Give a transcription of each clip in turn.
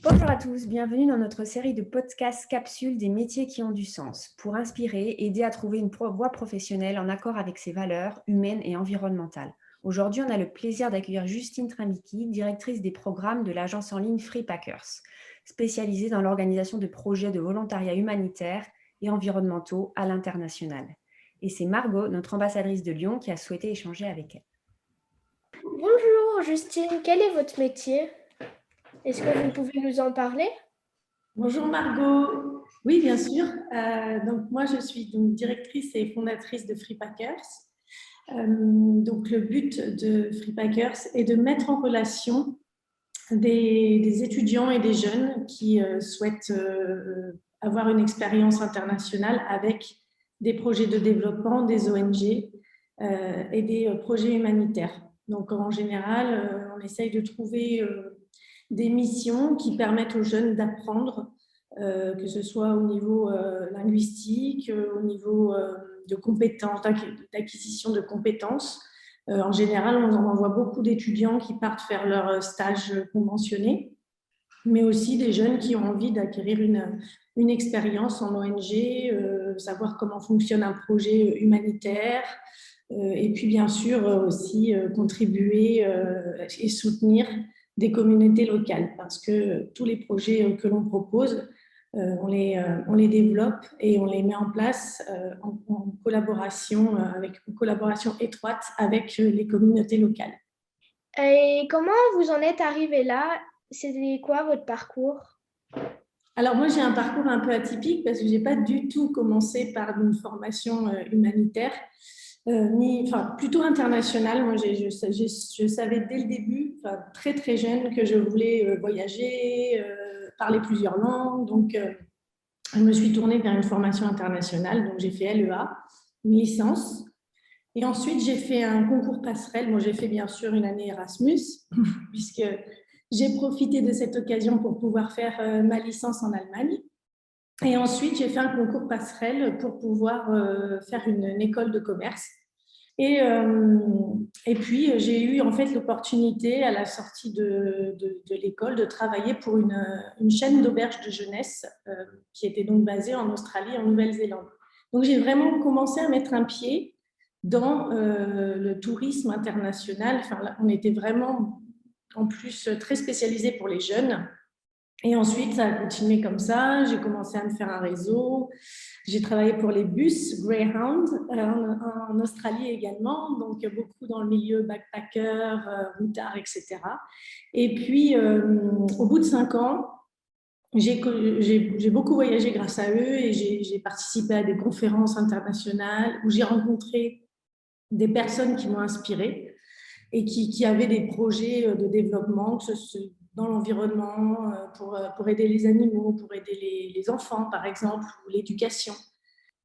Bonjour à tous, bienvenue dans notre série de podcasts capsules des métiers qui ont du sens pour inspirer et aider à trouver une voie professionnelle en accord avec ses valeurs humaines et environnementales. Aujourd'hui, on a le plaisir d'accueillir Justine Tramiki, directrice des programmes de l'agence en ligne Free Packers, spécialisée dans l'organisation de projets de volontariat humanitaire et environnementaux à l'international. Et c'est Margot, notre ambassadrice de Lyon, qui a souhaité échanger avec elle. Bonjour Justine, quel est votre métier? Est-ce que vous pouvez nous en parler? Bonjour Margot. Oui, bien sûr. Donc moi, je suis donc directrice et fondatrice de Free Packers. Donc le but de Free Packers est de mettre en relation des étudiants et des jeunes qui souhaitent avoir une expérience internationale avec des projets de développement, des ONG et des projets humanitaires. Donc en général, on essaye de trouver des missions qui permettent aux jeunes d'apprendre, que ce soit au niveau linguistique, au niveau de compétences, d'acquisition de compétences. En général, on envoie beaucoup d'étudiants qui partent faire leur stage conventionné, mais aussi des jeunes qui ont envie d'acquérir une expérience en ONG, savoir comment fonctionne un projet humanitaire, et puis bien sûr aussi contribuer et soutenir des communautés locales, parce que tous les projets que l'on propose, on les développe et on les met en place en collaboration, avec une collaboration étroite avec les communautés locales. Et comment vous en êtes arrivé là? C'était quoi votre parcours? Alors moi, j'ai un parcours un peu atypique parce que je n'ai pas du tout commencé par une formation humanitaire, enfin, plutôt internationale. Moi, je savais dès le début, enfin, très très jeune, que je voulais voyager, parler plusieurs langues. Donc, je me suis tournée vers une formation internationale. Donc, j'ai fait LEA, une licence. Et ensuite, j'ai fait un concours passerelle. Moi, j'ai fait bien sûr une année Erasmus, puisque j'ai profité de cette occasion pour pouvoir faire ma licence en Allemagne. Et ensuite, j'ai fait un concours passerelle pour pouvoir faire une école de commerce. Et puis, j'ai eu en fait l'opportunité à la sortie de l'école de travailler pour une chaîne d'auberges de jeunesse qui était donc basée en Australie et en Nouvelle-Zélande. Donc, j'ai vraiment commencé à mettre un pied dans le tourisme international. Enfin, là, on était vraiment en plus très spécialisé pour les jeunes. Et ensuite, ça a continué comme ça. J'ai commencé à me faire un réseau. J'ai travaillé pour les bus Greyhound en Australie également, donc beaucoup dans le milieu backpacker, routard, etc. Et puis, au bout de 5 ans, j'ai beaucoup voyagé grâce à eux et j'ai participé à des conférences internationales où j'ai rencontré des personnes qui m'ont inspirée et qui avaient des projets de développement, que ce soit dans l'environnement, pour aider les animaux, pour aider les enfants, par exemple, ou l'éducation.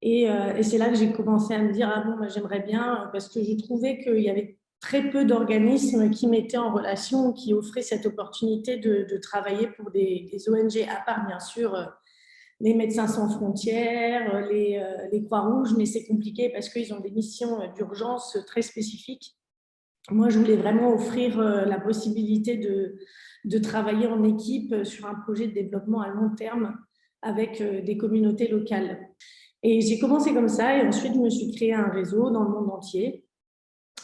Et c'est là que j'ai commencé à me dire, ah bon, moi, j'aimerais bien, parce que je trouvais qu'il y avait très peu d'organismes qui mettaient en relation, qui offraient cette opportunité de travailler pour des ONG, à part bien sûr les Médecins sans frontières, les Croix-Rouges, mais c'est compliqué parce qu'ils ont des missions d'urgence très spécifiques. Moi, je voulais vraiment offrir la possibilité de travailler en équipe sur un projet de développement à long terme avec des communautés locales. Et j'ai commencé comme ça et ensuite, je me suis créé un réseau dans le monde entier.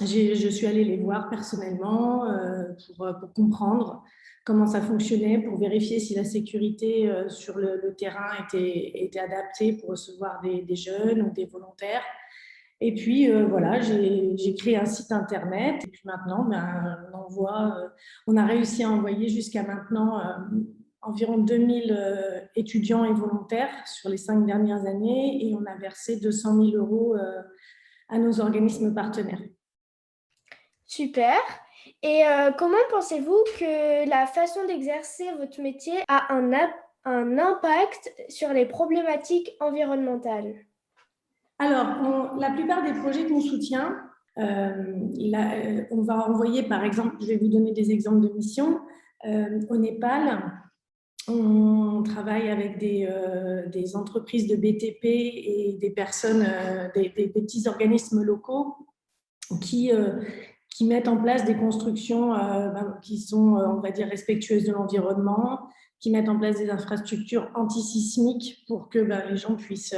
Je suis allée les voir personnellement pour comprendre comment ça fonctionnait, pour vérifier si la sécurité sur le terrain était adaptée pour recevoir des jeunes ou des volontaires. Et puis voilà, j'ai créé un site internet et puis maintenant, on a réussi à envoyer jusqu'à maintenant environ 2000 étudiants et volontaires sur les 5 dernières années et on a versé 200 000 euros à nos organismes partenaires. Super. Et comment pensez-vous que la façon d'exercer votre métier a un impact sur les problématiques environnementales? Alors, la plupart des projets qu'on soutient, on va envoyer, par exemple, je vais vous donner des exemples de missions. Au Népal, on travaille avec des entreprises de BTP et des personnes, des petits organismes locaux qui, qui mettent en place des constructions qui sont, on va dire, respectueuses de l'environnement, qui mettent en place des infrastructures antisismiques pour que les gens puissent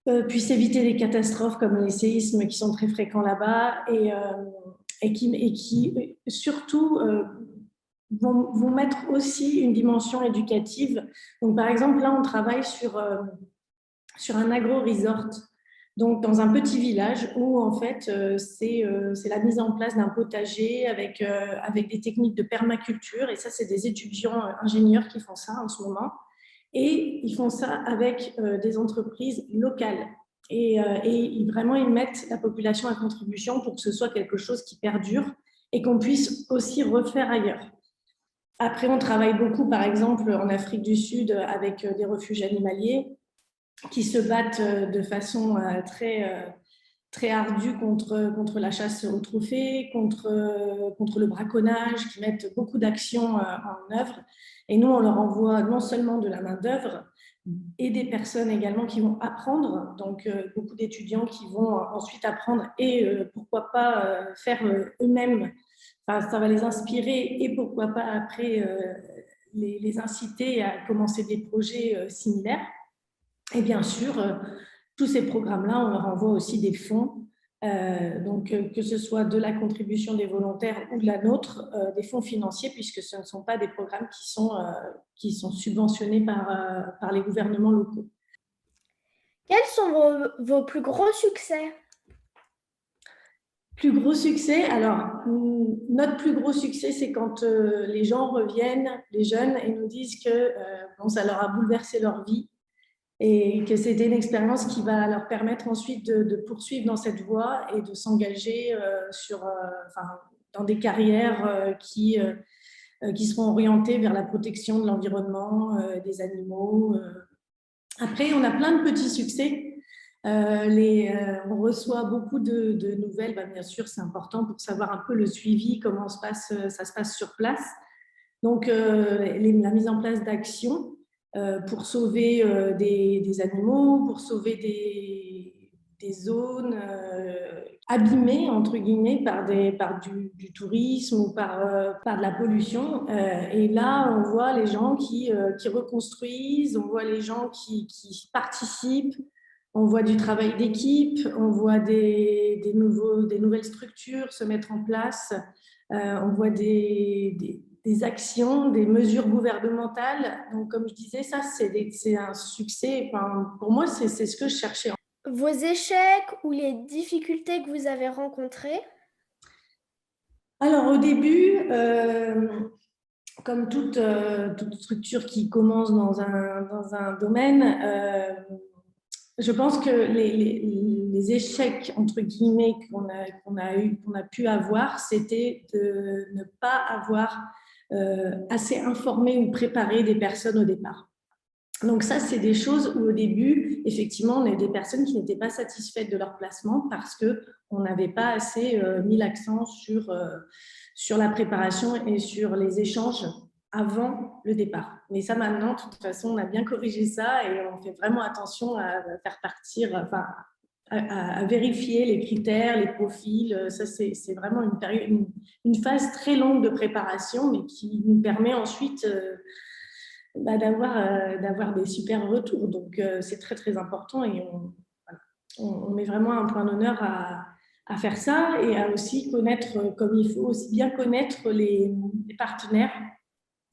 éviter les catastrophes comme les séismes qui sont très fréquents là-bas et qui surtout vont mettre aussi une dimension éducative. Donc, par exemple, là, on travaille sur un agro-resort, donc dans un petit village où, en fait, c'est la mise en place d'un potager avec des techniques de permaculture. Et ça, c'est des étudiants ingénieurs qui font ça en ce moment. Et ils font ça avec des entreprises locales. Et vraiment, ils mettent la population à contribution pour que ce soit quelque chose qui perdure et qu'on puisse aussi refaire ailleurs. Après, on travaille beaucoup, par exemple, en Afrique du Sud avec des refuges animaliers qui se battent de façon très ardue contre la chasse aux trophées, contre le braconnage, qui mettent beaucoup d'actions en œuvre. Et nous, on leur envoie non seulement de la main-d'œuvre et des personnes également qui vont apprendre, donc beaucoup d'étudiants qui vont ensuite apprendre et pourquoi pas faire eux-mêmes. Enfin, ça va les inspirer et pourquoi pas après les inciter à commencer des projets similaires. Et bien sûr, tous ces programmes-là, on leur envoie aussi des fonds, donc que ce soit de la contribution des volontaires ou de la nôtre, des fonds financiers, puisque ce ne sont pas des programmes qui sont subventionnés par les gouvernements locaux. Quels sont vos plus gros succès? Plus gros succès, alors notre plus gros succès, c'est quand les gens reviennent, les jeunes, et nous disent que ça leur a bouleversé leur vie et que c'était une expérience qui va leur permettre ensuite de poursuivre dans cette voie et de s'engager dans des carrières qui seront orientées vers la protection de l'environnement, des animaux. Après, on a plein de petits succès. On reçoit beaucoup de nouvelles, bien sûr, c'est important pour savoir un peu le suivi, comment ça se passe sur place. Donc, la mise en place d'actions pour sauver des animaux, pour sauver des zones abîmées, entre guillemets, par du tourisme ou par de la pollution. Et là, on voit les gens qui reconstruisent, on voit les gens qui participent. On voit du travail d'équipe, on voit des nouvelles structures se mettre en place, on voit des actions, des mesures gouvernementales. Donc, comme je disais, ça, c'est un succès. Enfin, pour moi, c'est ce que je cherchais. Vos échecs ou les difficultés que vous avez rencontrées? Alors, au début, comme toute structure qui commence dans un domaine, je pense que les échecs, entre guillemets, qu'on a pu avoir, c'était de ne pas avoir assez informé ou préparé des personnes au départ. Donc ça, c'est des choses où au début, effectivement, on a des personnes qui n'étaient pas satisfaites de leur placement parce qu'on n'avait pas assez mis l'accent sur la préparation et sur les échanges avant le départ. Mais ça, maintenant, de toute façon, on a bien corrigé ça et on fait vraiment attention à faire partir, enfin, à vérifier les critères, les profils. Ça, c'est vraiment une phase très longue de préparation, mais qui nous permet ensuite d'avoir des super retours. Donc, c'est très, très important et on met vraiment un point d'honneur à faire ça et à aussi connaître, comme il faut, aussi bien connaître les partenaires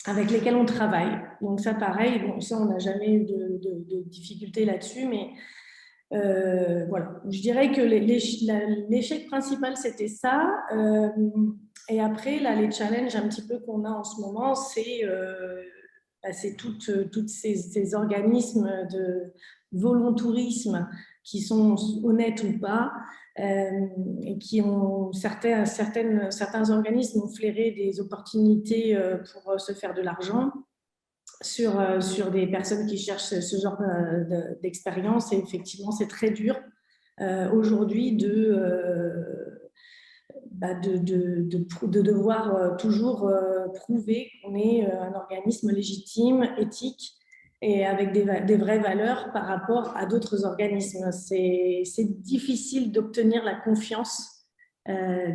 avec lesquels on travaille. Donc ça, pareil, ça, on n'a jamais eu de difficultés là-dessus, mais voilà. Je dirais que l'échec principal, c'était ça. Et après, là, les challenges un petit peu qu'on a en ce moment, c'est toutes ces organismes de volontourisme qui sont honnêtes ou pas, et qui ont certains organismes ont flairé des opportunités pour se faire de l'argent sur des personnes qui cherchent ce genre d'expérience. Et effectivement, c'est très dur aujourd'hui de devoir toujours prouver qu'on est un organisme légitime, éthique et avec des vraies valeurs par rapport à d'autres organismes. C'est difficile d'obtenir la confiance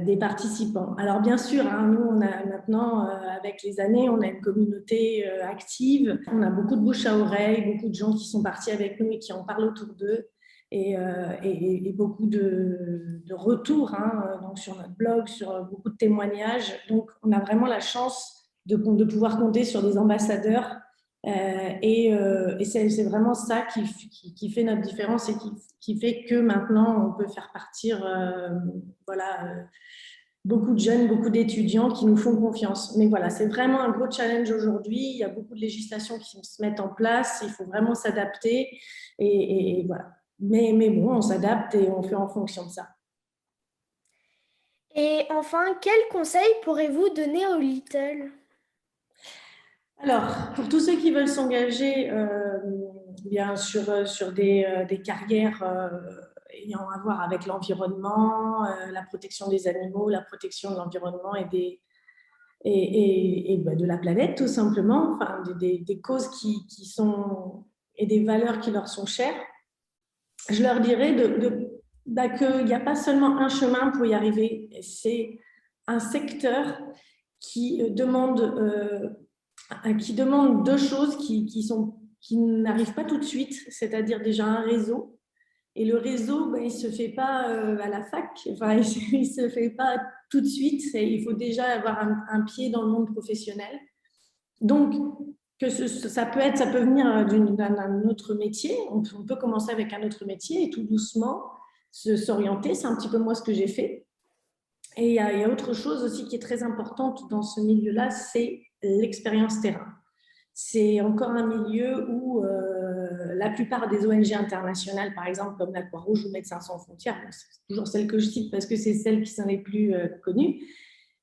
des participants. Alors bien sûr, hein, nous, on a maintenant, avec les années, on a une communauté active, on a beaucoup de bouche à oreille, beaucoup de gens qui sont partis avec nous et qui en parlent autour d'eux, et beaucoup de retours, hein, donc sur notre blog, sur beaucoup de témoignages. Donc on a vraiment la chance de pouvoir compter sur des ambassadeurs. Et c'est vraiment ça qui fait notre différence et qui fait que maintenant on peut faire partir beaucoup de jeunes, beaucoup d'étudiants qui nous font confiance. Mais voilà, c'est vraiment un gros challenge aujourd'hui. Il y a beaucoup de législations qui se mettent en place. Il faut vraiment s'adapter. Et voilà. Mais bon, on s'adapte et on fait en fonction de ça. Et enfin, quels conseils pourrez-vous donner aux Little? Alors, pour tous ceux qui veulent s'engager bien sur des carrières ayant à voir avec l'environnement, la protection des animaux, la protection de l'environnement et de la planète, tout simplement, enfin, des causes qui sont et des valeurs qui leur sont chères, je leur dirais qu'il n'y a pas seulement un chemin pour y arriver, c'est un secteur qui demande deux choses qui n'arrivent pas tout de suite, c'est-à-dire déjà un réseau. Et le réseau, ben, il ne se fait pas à la fac, enfin, il ne se fait pas tout de suite. Il faut déjà avoir un pied dans le monde professionnel. Donc, ça peut venir d'un autre métier. On peut commencer avec un autre métier et tout doucement s'orienter. C'est un petit peu moi ce que j'ai fait. Et il y a autre chose aussi qui est très importante dans ce milieu-là, c'est l'expérience terrain. C'est encore un milieu où la plupart des ONG internationales, par exemple comme la Croix-Rouge ou Médecins sans frontières, c'est toujours celle que je cite parce que c'est celle qui sont les plus connues,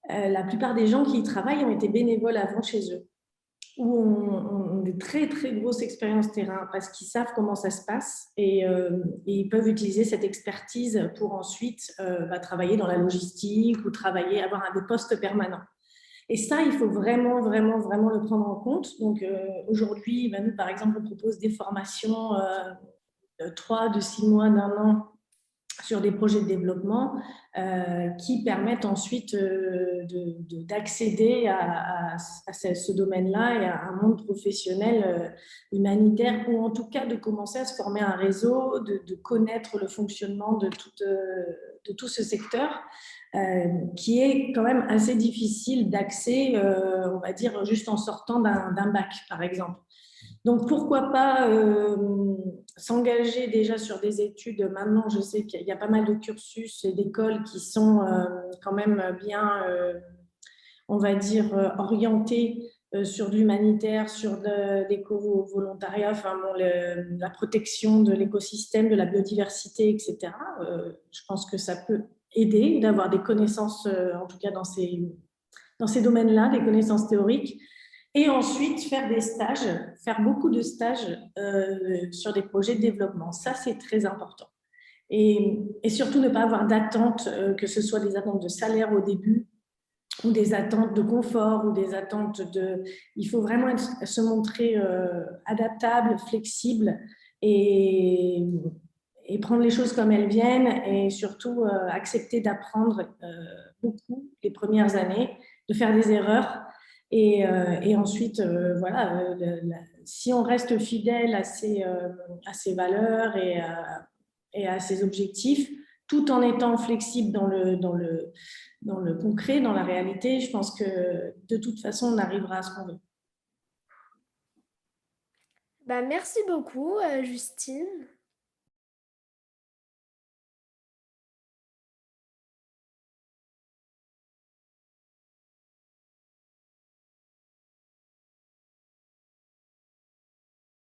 la plupart des gens qui y travaillent ont été bénévoles avant chez eux, où ont des très très grosses expériences terrain parce qu'ils savent comment ça se passe et ils peuvent utiliser cette expertise pour ensuite travailler dans la logistique ou avoir des postes permanents. Et ça, il faut vraiment, vraiment, vraiment le prendre en compte. Donc aujourd'hui, nous, par exemple, on propose des formations de 3, de 6 mois, d'un an sur des projets de développement qui permettent ensuite d'accéder à ce domaine-là et à un monde professionnel humanitaire, ou en tout cas de commencer à se former un réseau, de connaître le fonctionnement de tout ce secteur qui est quand même assez difficile d'accès, on va dire, juste en sortant d'un bac, par exemple. Donc, pourquoi pas s'engager déjà sur des études. Maintenant, je sais qu'il y a pas mal de cursus et d'écoles qui sont quand même bien, on va dire, orientés sur de l'humanitaire, sur l'éco-volontariat, enfin, la protection de l'écosystème, de la biodiversité, etc. Je pense que ça peut aider d'avoir des connaissances, en tout cas dans ces domaines-là, des connaissances théoriques. Et ensuite, faire beaucoup de stages sur des projets de développement. Ça, c'est très important. Et surtout, ne pas avoir d'attentes, que ce soit des attentes de salaire au début, ou des attentes de confort, ou des attentes de... Il faut vraiment se montrer adaptable, flexible, et prendre les choses comme elles viennent, et surtout accepter d'apprendre beaucoup les premières années, de faire des erreurs. Et ensuite, si on reste fidèle à ses valeurs et à ses objectifs, tout en étant flexible dans le concret, dans la réalité, je pense que de toute façon, on arrivera à ce qu'on veut. Merci beaucoup, Justine.